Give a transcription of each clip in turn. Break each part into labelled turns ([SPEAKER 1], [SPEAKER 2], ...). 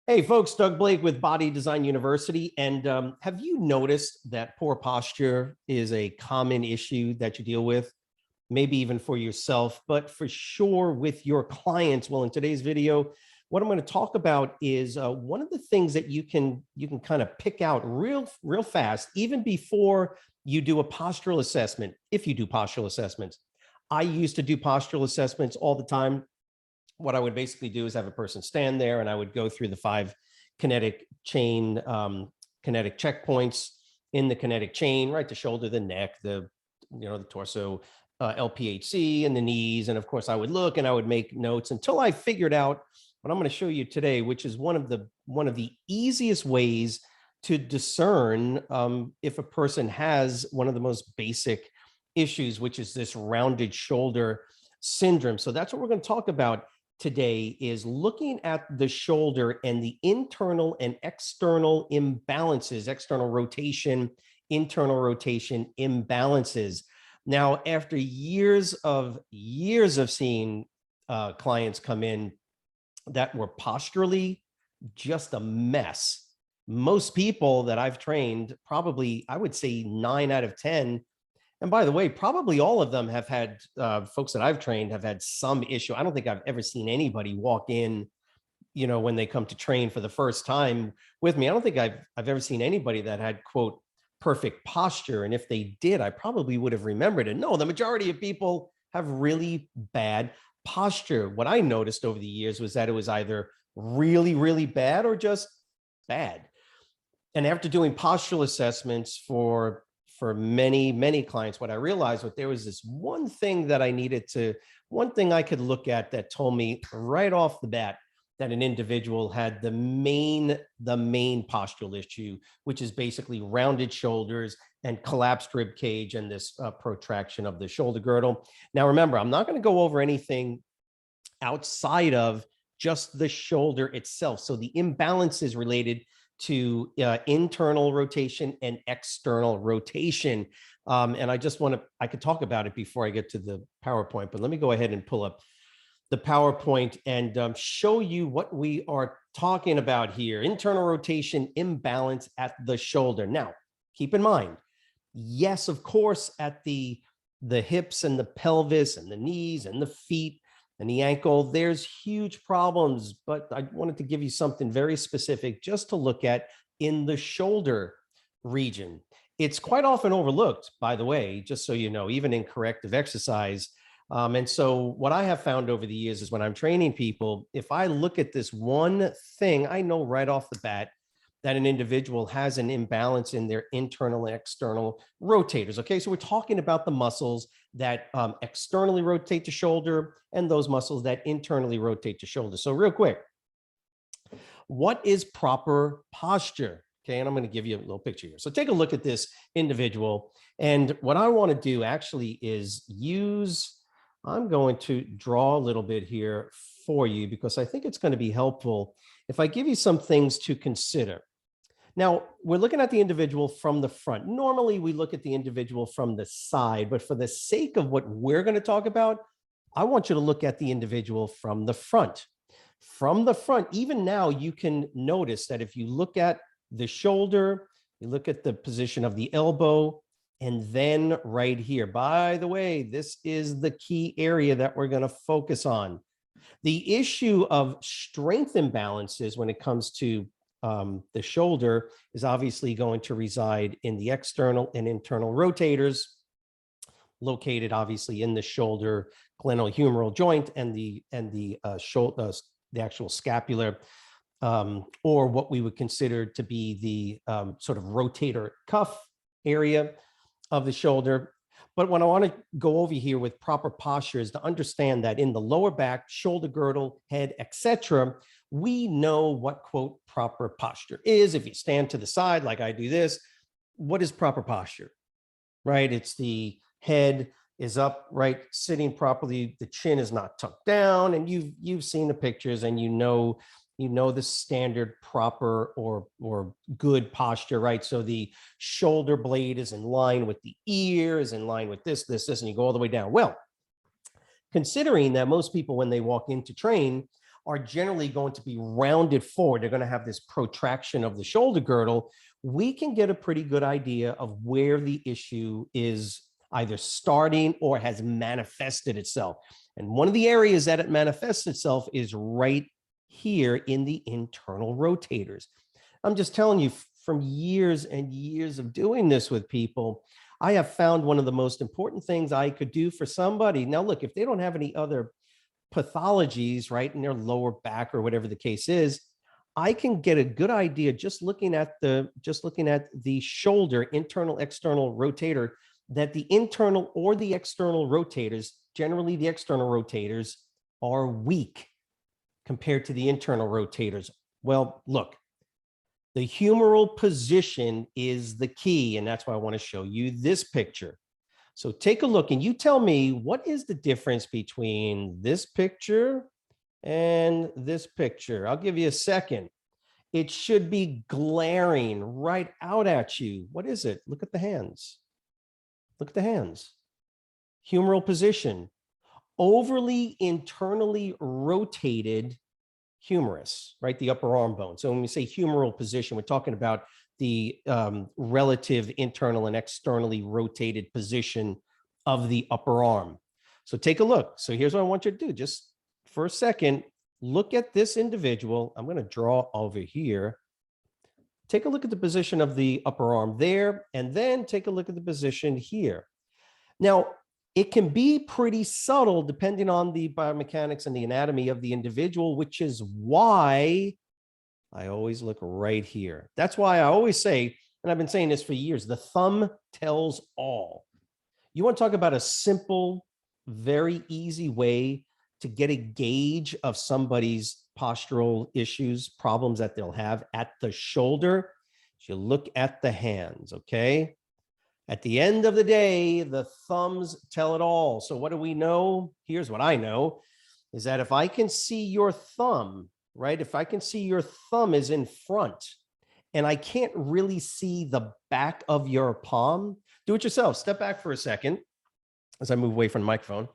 [SPEAKER 1] Hey folks, Doug Blake with Body Design University. And have you noticed that poor posture is a common issue that you deal with? Maybe even for yourself, but for sure with your clients. Well, in today's video, what I'm going to talk about is one of the things that you can kind of pick out real fast, even before you do a postural assessment. If you do postural assessments, I used to do postural assessments all the time. What I would basically do is have a person stand there, and I would go through the 5 kinetic chain, kinetic checkpoints in the kinetic chain, right? The shoulder, the neck, the torso, LPHC, and the knees. And of course, I would look and I would make notes until I figured out what I'm going to show you today, which is one of the easiest ways to discern if a person has one of the most basic issues, which is this rounded shoulder syndrome. So that's what we're going to talk about today, is looking at the shoulder and the internal and external imbalances, external rotation, internal rotation imbalances. Now, after years of seeing clients come in that were posturally just a mess, most people that I've trained, probably I would say 9 out of 10, and by the way, probably all of them have had, folks that I've trained have had some issue. I don't think I've ever seen anybody walk in, when they come to train for the first time with me. I don't think I've ever seen anybody that had, quote, perfect posture. And if they did, I probably would have remembered it. No, the majority of people have really bad posture. What I noticed over the years was that it was either really, really bad or just bad. And after doing postural assessments for many clients, what I realized was there was this one thing I could look at that told me right off the bat that an individual had the main postural issue, which is basically rounded shoulders and collapsed rib cage and this protraction of the shoulder girdle. Now, remember, I'm not going to go over anything outside of just the shoulder itself. So the imbalance is related to internal rotation and external rotation. And I could talk about it before I get to the PowerPoint, but let me go ahead and pull up the PowerPoint and show you what we are talking about here. Internal rotation imbalance at the shoulder. Now, keep in mind, yes, of course, at the hips and the pelvis and the knees and the feet and the ankle, there's huge problems, but I wanted to give you something very specific just to look at in the shoulder region. It's quite often overlooked, by the way, just so you know, even in corrective exercise. And so what I have found over the years is when I'm training people, if I look at this one thing, I know right off the bat that an individual has an imbalance in their internal and external rotators. Okay, so we're talking about the muscles that externally rotate the shoulder and those muscles that internally rotate the shoulder. So real quick, what is proper posture? Okay, and I'm going to give you a little picture here. So take a look at this individual. And what I want to do actually is I'm going to draw a little bit here for you because I think it's going to be helpful if I give you some things to consider. Now, we're looking at the individual from the front. Normally, we look at the individual from the side, but for the sake of what we're going to talk about, I want you to look at the individual from the front. From the front, even now, you can notice that if you look at the shoulder, you look at the position of the elbow, and then right here. By the way, this is the key area that we're going to focus on. The issue of strength imbalances when it comes to the shoulder is obviously going to reside in the external and internal rotators located obviously in the shoulder glenohumeral joint and the shoulder, the actual scapular, or what we would consider to be the sort of rotator cuff area of the shoulder. But what I want to go over here with proper posture is to understand that in the lower back, shoulder girdle, head, etc., we know what, quote, proper posture is. If you stand to the side like I do this, what is proper posture, right? It's the head is up, right, sitting properly. The chin is not tucked down, and you've seen the pictures, and you know the standard proper or good posture, right? So the shoulder blade is in line with the ear, is in line with this, and you go all the way down. Well, considering that most people when they walk in to train are generally going to be rounded forward. They're going to have this protraction of the shoulder girdle. We can get a pretty good idea of where the issue is either starting or has manifested itself. And one of the areas that it manifests itself is right here in the internal rotators. I'm just telling you, from years and years of doing this with people, I have found one of the most important things I could do for somebody. Now, look, if they don't have any other pathologies, right, in their lower back or whatever the case is, I can get a good idea just looking at the shoulder, internal, external rotator, that the internal or the external rotators, generally the external rotators, are weak compared to the internal rotators. Well, look, the humeral position is the key, and that's why I want to show you this picture. So take a look and you tell me, what is the difference between this picture and this picture? I'll give you a second. It should be glaring right out at you. What is it? Look at the hands. Look at the hands. Humeral position. Overly internally rotated humerus, right? The upper arm bone. So when we say humeral position, we're talking about the relative internal and externally rotated position of the upper arm. So take a look. So here's what I want you to do. Just for a second, look at this individual. I'm going to draw over here. Take a look at the position of the upper arm there, and then take a look at the position here. Now, it can be pretty subtle depending on the biomechanics and the anatomy of the individual, which is why I always look right here. That's why I always say, and I've been saying this for years, the thumb tells all. You want to talk about a simple, very easy way to get a gauge of somebody's postural issues, problems that they'll have at the shoulder. You look at the hands, okay? At the end of the day, the thumbs tell it all. So what do we know? Here's what I know, is that if I can see your thumb, right? If I can see your thumb is in front and I can't really see the back of your palm, do it yourself. Step back for a second as I move away from the microphone.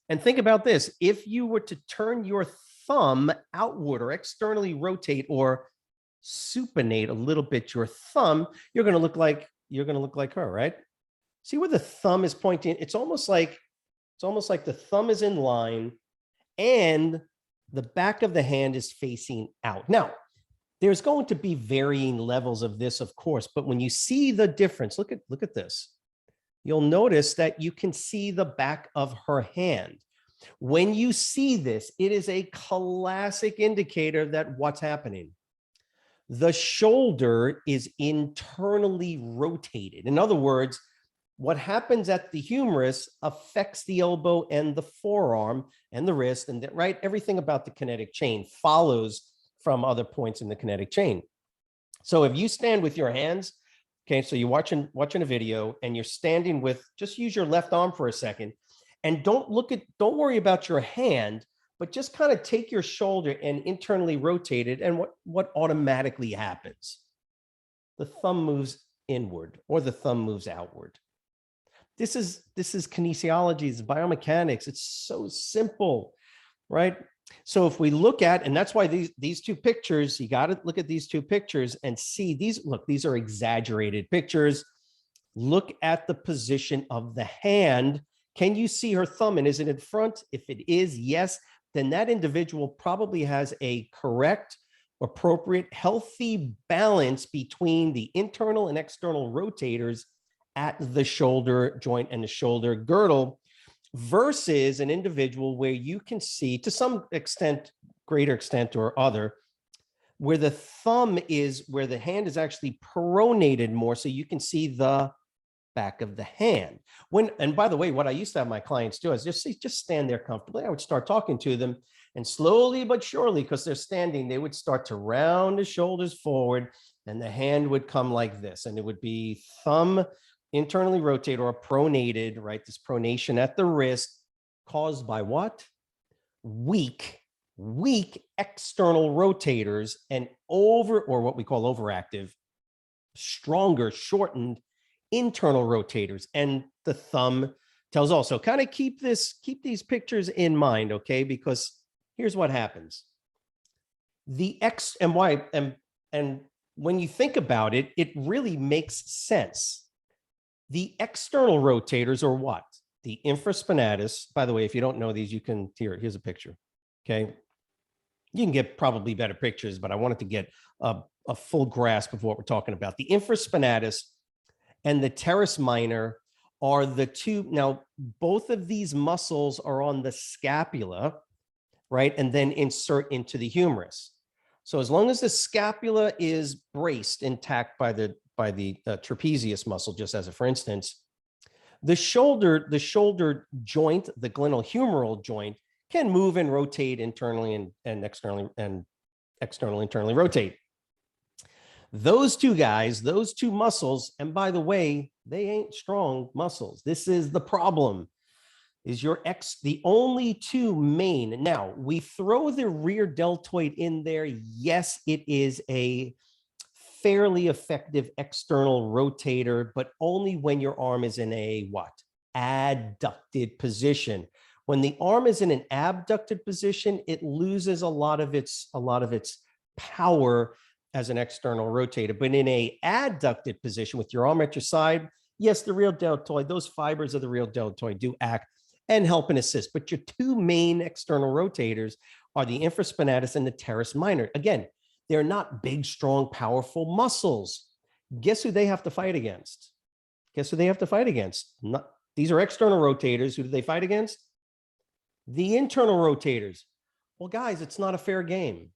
[SPEAKER 1] And think about this. If you were to turn your thumb outward or externally rotate or supinate a little bit your thumb, you're going to look like her, right? See where the thumb is pointing? It's almost like the thumb is in line and the back of the hand is facing out. Now, there's going to be varying levels of this, of course, but when you see the difference, look at this. You'll notice that you can see the back of her hand. When you see this, it is a classic indicator that what's happening. The shoulder is internally rotated. In other words, what happens at the humerus affects the elbow and the forearm and the wrist, and that, right? Everything about the kinetic chain follows from other points in the kinetic chain. So if you stand with your hands, okay, so you're watching a video and you're standing with, just use your left arm for a second, and don't worry about your hand, but just kind of take your shoulder and internally rotate it. And what automatically happens? The thumb moves inward or the thumb moves outward. This is kinesiology, it's biomechanics. It's so simple, right? So if we look at, and that's why these two pictures, you got to look at these two pictures and see these. Look, these are exaggerated pictures. Look at the position of the hand. Can you see her thumb? And is it in front? If it is, yes, then that individual probably has a correct, appropriate, healthy balance between the internal and external rotators at the shoulder joint and the shoulder girdle, versus an individual where you can see, to some extent, greater extent or other, where the thumb is, where the hand is actually pronated more, so you can see the back of the hand. And by the way, what I used to have my clients do is just stand there comfortably. I would start talking to them, and slowly but surely, because they're standing, they would start to round the shoulders forward, and the hand would come like this, and it would be thumb internally rotated or pronated, right? This pronation at the wrist caused by what? Weak external rotators, and or what we call overactive, stronger, shortened internal rotators. And the thumb tells also. Kind of keep these pictures in mind, okay? Because here's what happens. The X and Y, and when you think about it, it really makes sense. The external rotators are what? The infraspinatus. By the way, if you don't know these, you can, here's a picture. Okay. You can get probably better pictures, but I wanted to get a full grasp of what we're talking about. The infraspinatus and the teres minor are the two. Now, both of these muscles are on the scapula, right? And then insert into the humerus. So as long as the scapula is braced intact by the trapezius muscle, just as a for instance, the shoulder joint, the glenohumeral joint, can move and rotate internally and externally, and internally rotate. Those two guys, those two muscles, and by the way, they ain't strong muscles. This is the problem. Is the only two main. Now, we throw the rear deltoid in there. Yes, it is a fairly effective external rotator, but only when your arm is in a what? Adducted position. When the arm is in an abducted position, it loses a lot of its power as an external rotator. But in a adducted position with your arm at your side, yes, the real deltoid, those fibers of the real deltoid do act and help and assist. But your two main external rotators are the infraspinatus and the teres minor. Again, they're not big, strong, powerful muscles. Guess who they have to fight against? Guess who they have to fight against? These are external rotators. Who do they fight against? The internal rotators. Well, guys, it's not a fair game.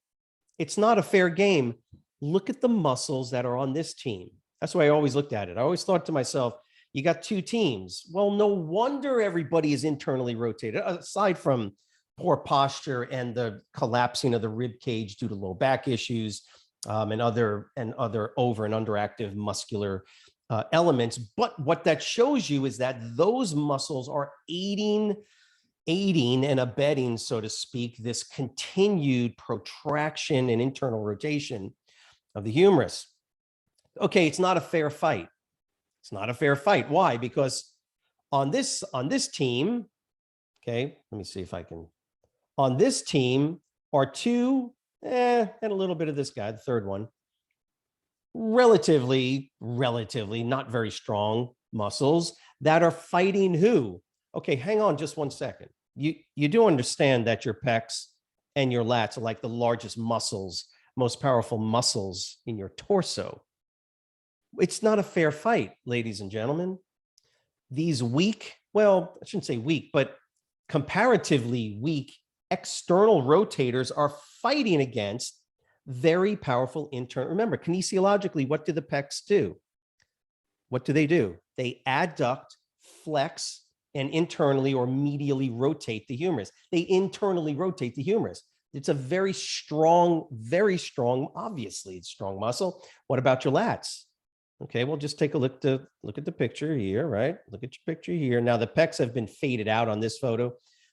[SPEAKER 1] It's not a fair game. Look at the muscles that are on this team. That's the way I always looked at it. I always thought to myself, you got two teams. Well, no wonder everybody is internally rotated, aside from poor posture and the collapsing of the rib cage due to low back issues and other over and underactive muscular elements. But what that shows you is that those muscles are aiding and abetting, so to speak, this continued protraction and internal rotation of the humerus. Okay, it's not a fair fight. It's not a fair fight. Why? Because on this team, okay, let me see if I can. On this team are two, and a little bit of this guy, the third one, relatively not very strong muscles that are fighting who? Okay, hang on just 1 second. You do understand that your pecs and your lats are like the largest muscles, most powerful muscles in your torso. It's not a fair fight, ladies and gentlemen. These weak, well, I shouldn't say weak, but comparatively weak external rotators are fighting against very powerful internal. Remember, kinesiologically, what do the pecs do? What do? They adduct, flex, and internally or medially rotate the humerus. They internally rotate the humerus. It's a very strong, obviously it's strong muscle. What about your lats? Okay, well, just take a look at the picture here, right? Look at your picture here. Now the pecs have been faded out on this photo,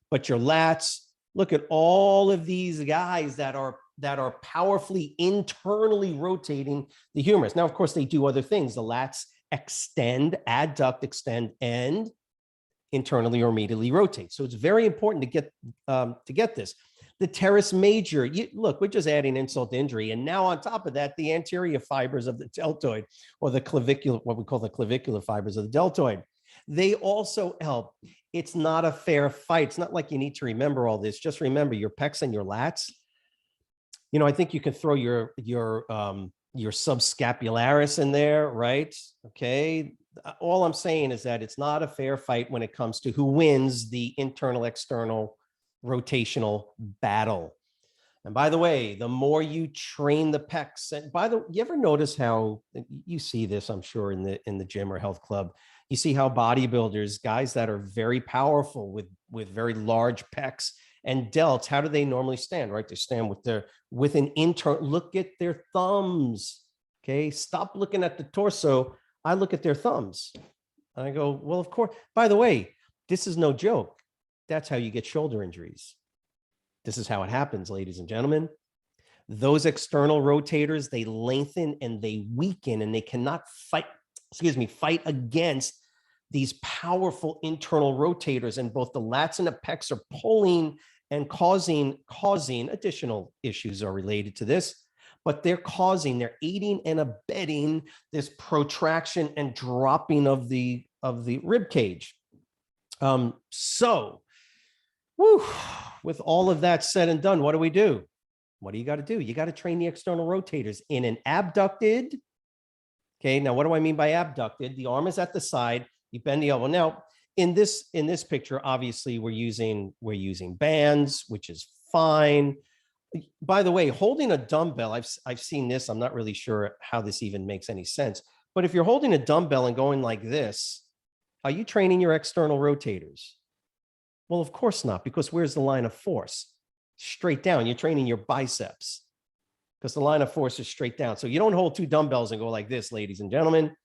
[SPEAKER 1] but your lats, look at all of these guys that are powerfully internally rotating the humerus. Now, of course, they do other things. The lats extend, adduct, extend, and internally or medially rotate. So it's very important to get this. The teres major, look, we're just adding insult to injury. And now on top of that, the anterior fibers of the deltoid, or the clavicular, what we call the clavicular fibers of the deltoid, they also help. It's not a fair fight. It's not like you need to remember all this. Just remember your pecs and your lats. You know, I think you can throw your subscapularis in there, right? Okay. All I'm saying is that it's not a fair fight when it comes to who wins the internal external rotational battle. And by the way, the more you train the pecs, and you ever notice how you see this, I'm sure, in the gym or health club, you see how bodybuilders, guys that are very powerful with very large pecs and delts, how do they normally stand, right? They stand with an internal, look at their thumbs. Okay. Stop looking at the torso. I look at their thumbs. And I go, well, of course, by the way, this is no joke. That's how you get shoulder injuries. This is how it happens, ladies and gentlemen. Those external rotators, they lengthen and they weaken, and they cannot fight against these powerful internal rotators. And both the lats and the pecs are pulling and causing additional issues are related to this, but they're aiding and abetting this protraction and dropping of the rib cage. So, whew, with all of that said and done, what do we do? What do? You got to train the external rotators in an abducted. Okay, now what do I mean by abducted? The arm is at the side, you bend the elbow. Now, in this picture, obviously we're using bands, which is fine. By the way, holding a dumbbell, I've seen this. I'm not really sure how this even makes any sense. But if you're holding a dumbbell and going like this, are you training your external rotators? Well, of course not, because where's the line of force? Straight down. You're training your biceps because the line of force is straight down. So you don't hold two dumbbells and go like this, ladies and gentlemen.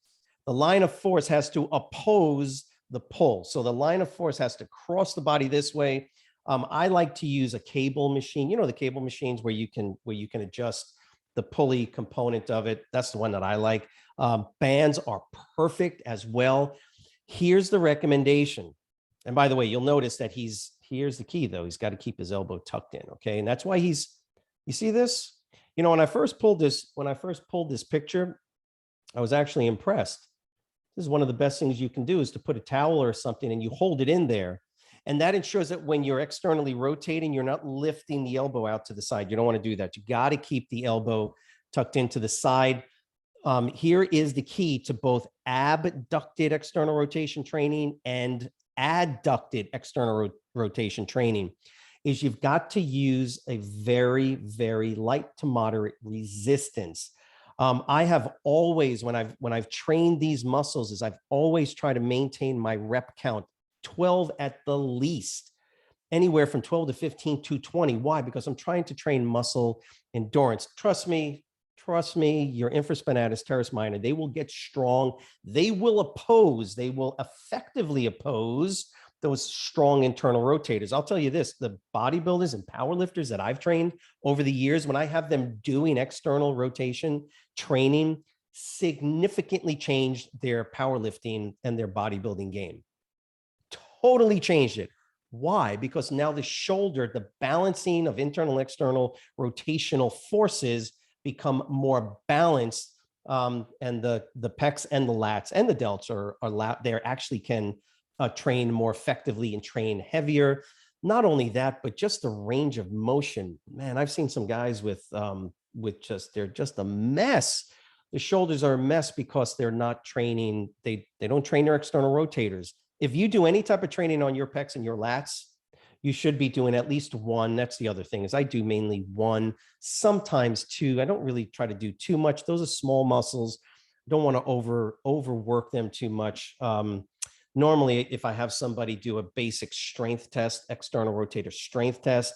[SPEAKER 1] The line of force has to oppose the pull. So the line of force has to cross the body this way. I like to use a cable machine. You know, the cable machines where you can adjust the pulley component of it. That's the one that I like. Bands are perfect as well. Here's the recommendation. And by the way, you'll notice that here's the key though. He's got to keep his elbow tucked in. Okay. And that's why you see this, you know, when I first pulled this picture, I was actually impressed. This is one of the best things you can do, is to put a towel or something and you hold it in there. And that ensures that when you're externally rotating, you're not lifting the elbow out to the side. You don't want to do that. You got to keep the elbow tucked into the side. Here is the key to both abducted external rotation training and adducted external rotation training, is you've got to use a very, very light to moderate resistance. I have always, when I've trained these muscles, is I've always tried to maintain my rep count 12 at the least, anywhere from 12 to 15 to 20. Why? Because I'm trying to train muscle endurance. Trust me, your infraspinatus, teres minor, they will get strong. They will effectively oppose those strong internal rotators. I'll tell you this, the bodybuilders and powerlifters that I've trained over the years, when I have them doing external rotation training, significantly changed their powerlifting and their bodybuilding game. Totally changed it. Why? Because now the shoulder, the balancing of internal and external rotational forces become more balanced, and the pecs and the lats and the delts they actually can train more effectively and train heavier. Not only that, but just the range of motion. Man, I've seen some guys with they're just a mess. The shoulders are a mess because they're not training. They don't train their external rotators. If you do any type of training on your pecs and your lats, you should be doing at least one. That's the other thing, is I do mainly one, sometimes two. I don't really try to do too much. Those are small muscles. Don't want to overwork them too much. Normally, if I have somebody do a basic strength test, external rotator strength test,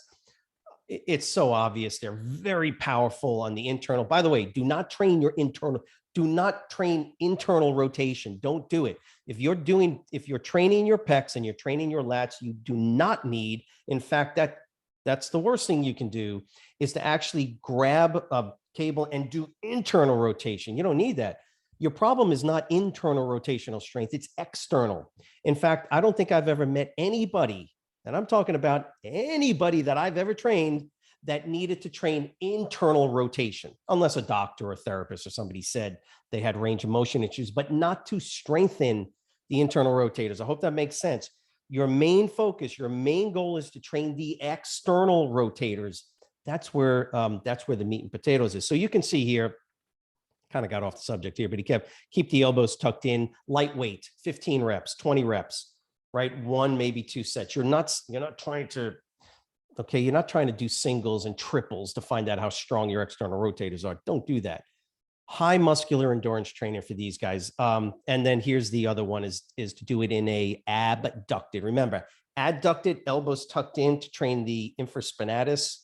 [SPEAKER 1] it's so obvious they're very powerful on the internal. By the way, do not train your internal. Do not train internal rotation. Don't do it. If you're training your pecs and you're training your lats, you do not need. In fact, that's the worst thing you can do, is to actually grab a cable and do internal rotation. You don't need that. Your problem is not internal rotational strength, it's external. In fact, I don't think I've ever met anybody, and I'm talking about anybody that I've ever trained, that needed to train internal rotation, unless a doctor or a therapist or somebody said they had range of motion issues, but not to strengthen the internal rotators. I hope that makes sense. Your main focus, your main goal is to train the external rotators. That's where the meat and potatoes is. So you can see here, kind of got off the subject here, but he keep the elbows tucked in, lightweight, 15 reps, 20 reps, right? One, maybe two sets. You're not trying to do singles and triples to find out how strong your external rotators are. Don't do that. High muscular endurance training for these guys. And then here's the other one, is to do it in a abducted. Remember, adducted, elbows tucked in, to train the infraspinatus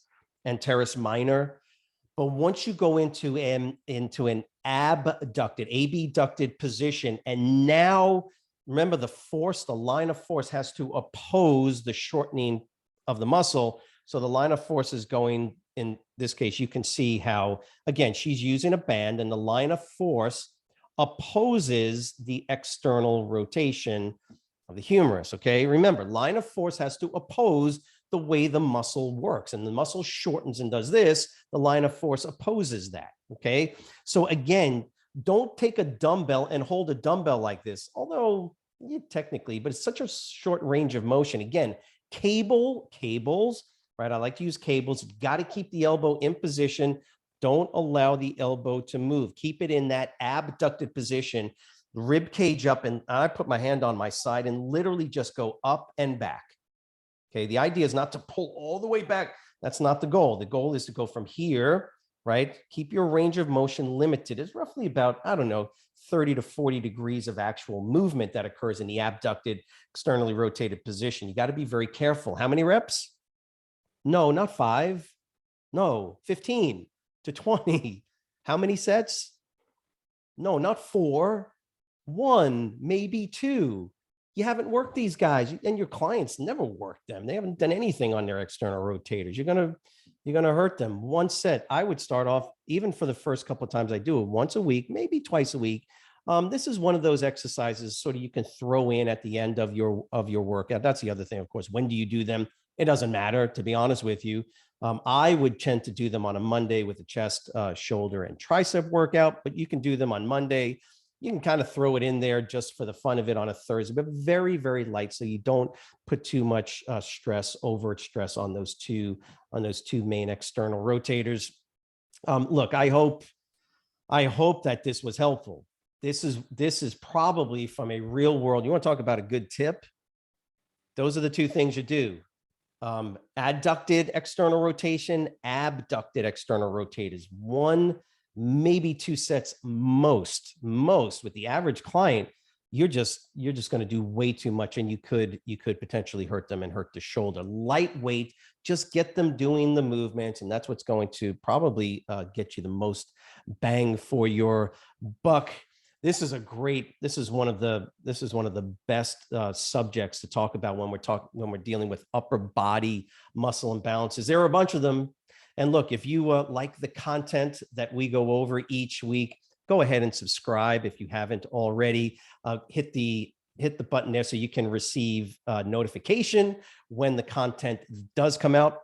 [SPEAKER 1] and teres minor. But once you go into an abducted position, and now remember, the line of force has to oppose the shortening of the muscle. So the line of force is going, in this case, you can see how, again, she's using a band, and the line of force opposes the external rotation of the humerus. Okay. Remember, line of force has to oppose the way the muscle works. And the muscle shortens and does this, the line of force opposes that. Okay. So again, don't take a dumbbell and hold a dumbbell like this, although technically, but it's such a short range of motion. Again, cables, right? I like to use cables. You've got to keep the elbow in position. Don't allow the elbow to move. Keep it in that abducted position, rib cage up, and I put my hand on my side and literally just go up and back. Okay, the idea is not to pull all the way back. That's not the goal. The goal is to go from here, right? Keep your range of motion limited. It's roughly about, I don't know, 30 to 40 degrees of actual movement that occurs in the abducted, externally rotated position. You got to be very careful. How many reps? No, not 5. No, 15 to 20. How many sets? No, not 4. 1, maybe 2. You haven't worked these guys, and your clients never worked them. They haven't done anything on their external rotators. You're gonna hurt them. 1 set. I would start off, even for the first couple of times I do it, once a week, maybe twice a week. This is one of those exercises sort of you can throw in at the end of your workout. That's the other thing, of course. When do you do them? It doesn't matter, to be honest with you. I would tend to do them on a Monday with a chest, shoulder, and tricep workout, but you can do them on Monday. You can kind of throw it in there just for the fun of it on a Thursday, but very, very light, so you don't put too much overt stress on those two main external rotators. Look, I hope that this was helpful. This is probably from a real world. You want to talk about a good tip? Those are the 2 things you do. Adducted external rotation, abducted external rotators. 1, maybe 2 sets most. With the average client, you're just going to do way too much, and you could potentially hurt them and hurt the shoulder. Lightweight, just get them doing the movements, and that's what's going to probably get you the most bang for your buck. This is one of the best subjects to talk about when we're dealing with upper body muscle imbalances. There are a bunch of them. And look, if you like the content that we go over each week, go ahead and subscribe if you haven't already. Hit the button there so you can receive notification when the content does come out.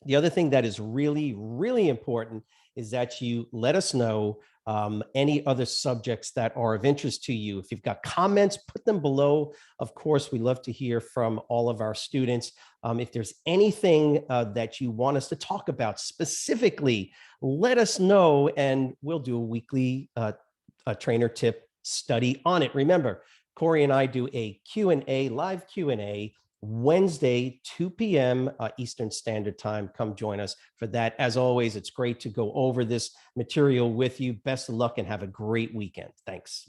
[SPEAKER 1] The other thing that is really, really important is that you let us know any other subjects that are of interest to you. If you've got comments, put them below. Of course, we love to hear from all of our students. If there's anything that you want us to talk about specifically, let us know, and we'll do a weekly trainer tip study on it. Remember, Corey and I do a Q&A, live Q&A, Wednesday, 2 p.m. Eastern Standard Time. Come join us for that. As always, it's great to go over this material with you. Best of luck and have a great weekend. Thanks.